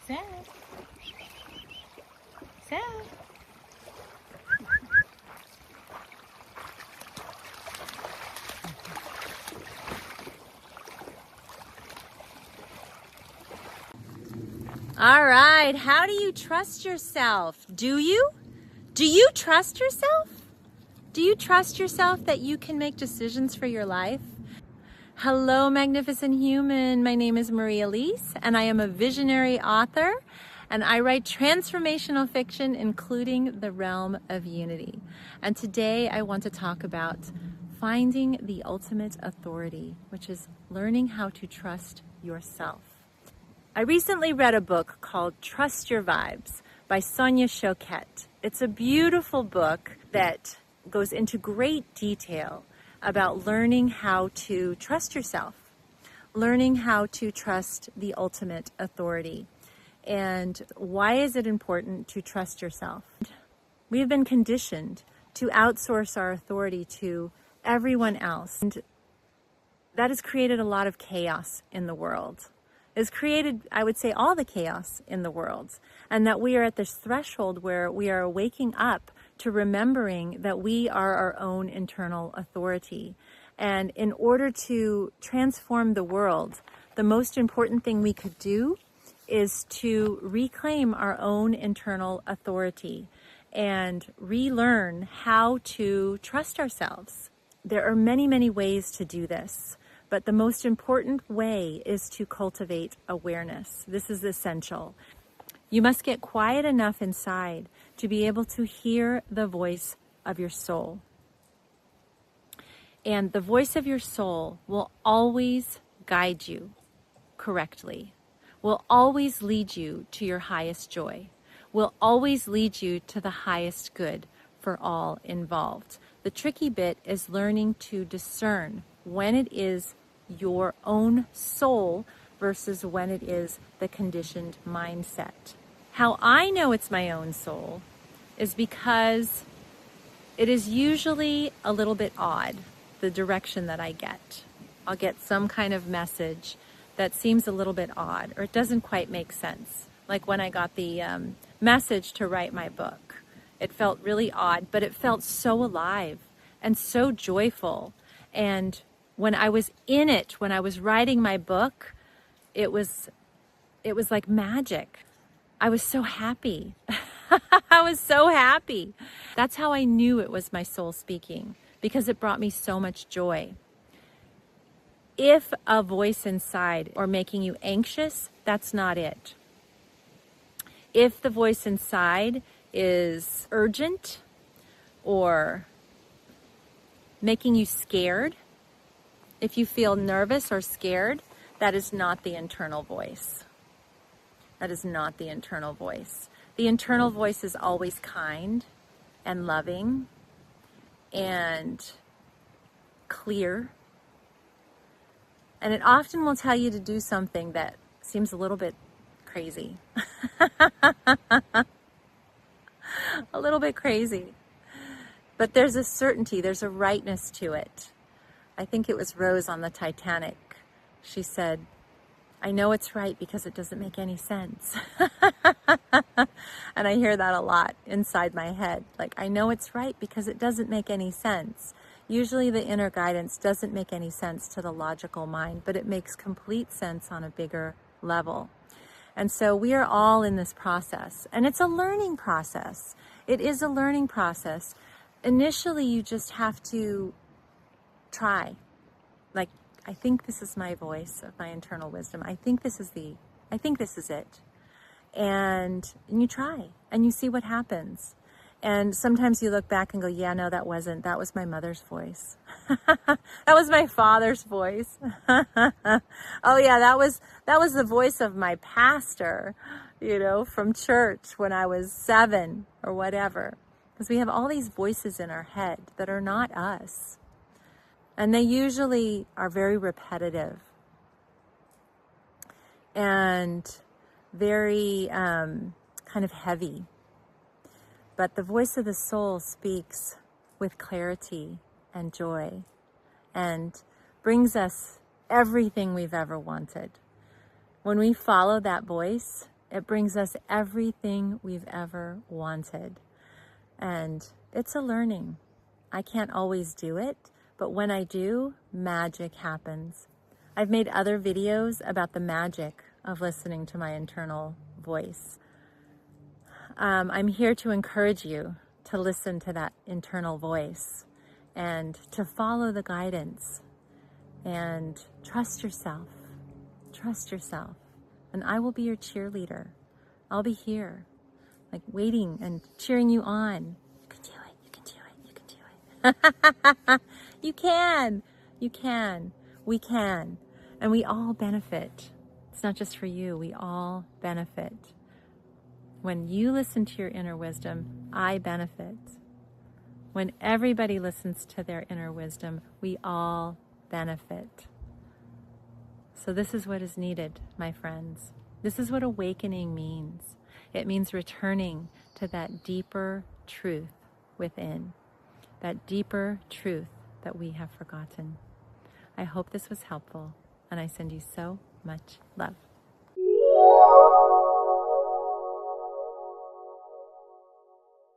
Sad. Sad. All right, how do you trust yourself? Do you? Do you trust yourself? Do you trust yourself that you can make decisions for your life? Hello, magnificent human. My name is Elyse, and I am a visionary author, and I write transformational fiction, including the realm of unity. And today I want to talk about finding the ultimate authority, which is learning how to trust yourself. I recently read a book called Trust Your Vibes by Sonia Choquette. It's a beautiful book that goes into great detail about learning how to trust yourself, learning how to trust the ultimate authority. And why is it important to trust yourself? We have been conditioned to outsource our authority to everyone else. And that has created a lot of chaos in the world. It's created, I would say, all the chaos in the world. And that we are at this threshold where we are waking up to remembering that we are our own internal authority. And in order to transform the world, the most important thing we could do is to reclaim our own internal authority and relearn how to trust ourselves. There are many, many ways to do this, but the most important way is to cultivate awareness. This is essential. You must get quiet enough inside to be able to hear the voice of your soul. And the voice of your soul will always guide you correctly, will always lead you to your highest joy, will always lead you to the highest good for all involved. The tricky bit is learning to discern when it is your own soul versus when it is the conditioned mindset. How I know it's my own soul is because it is usually a little bit odd, the direction that I get. I'll get some kind of message that seems a little bit odd, or it doesn't quite make sense. Like when I got the message to write my book. It felt really odd, but it felt so alive and so joyful. And when I was in it, when I was writing my book, it was like magic. I was so happy. I was so happy. That's how I knew it was my soul speaking, because it brought me so much joy. If a voice inside or making you anxious, that's not it. If the voice inside is urgent or making you scared, if you feel nervous or scared, that is not the internal voice. That is not the internal voice. The internal voice is always kind and loving and clear. And it often will tell you to do something that seems a little bit crazy. A little bit crazy. But there's a certainty, there's a rightness to it. I think it was Rose on the Titanic. She said, I know it's right because it doesn't make any sense. And I hear that a lot inside my head. Like, I know it's right because it doesn't make any sense. Usually the inner guidance doesn't make any sense to the logical mind, but it makes complete sense on a bigger level. And so we are all in this process, and it's a learning process. It is a learning process. Initially, you just have to try. Like, I think this is my voice of my internal wisdom. I think this is it. And you try, and you see what happens. And sometimes you look back and go, yeah, no, that was my mother's voice. That was my father's voice. Oh yeah, that was the voice of my pastor, from church when I was 7 or whatever. Because we have all these voices in our head that are not us. And they usually are very repetitive and very kind of heavy. But the voice of the soul speaks with clarity and joy and brings us everything we've ever wanted. When we follow that voice, It brings us everything we've ever wanted. And it's a learning. I can't always do it, but when I do, magic happens. I've made other videos about the magic of listening to my internal voice. I'm here to encourage you to listen to that internal voice and to follow the guidance and trust yourself. Trust yourself. And I will be your cheerleader. I'll be here, like waiting and cheering you on. You can do it. You can do it. You can do it. You can. You can. We can. And we all benefit. It's not just for you. We all benefit. When you listen to your inner wisdom, I benefit. When everybody listens to their inner wisdom, we all benefit. So this is what is needed, my friends. This is what awakening means. It means returning to that deeper truth within, that deeper truth that we have forgotten. I hope this was helpful, and I send you so much love.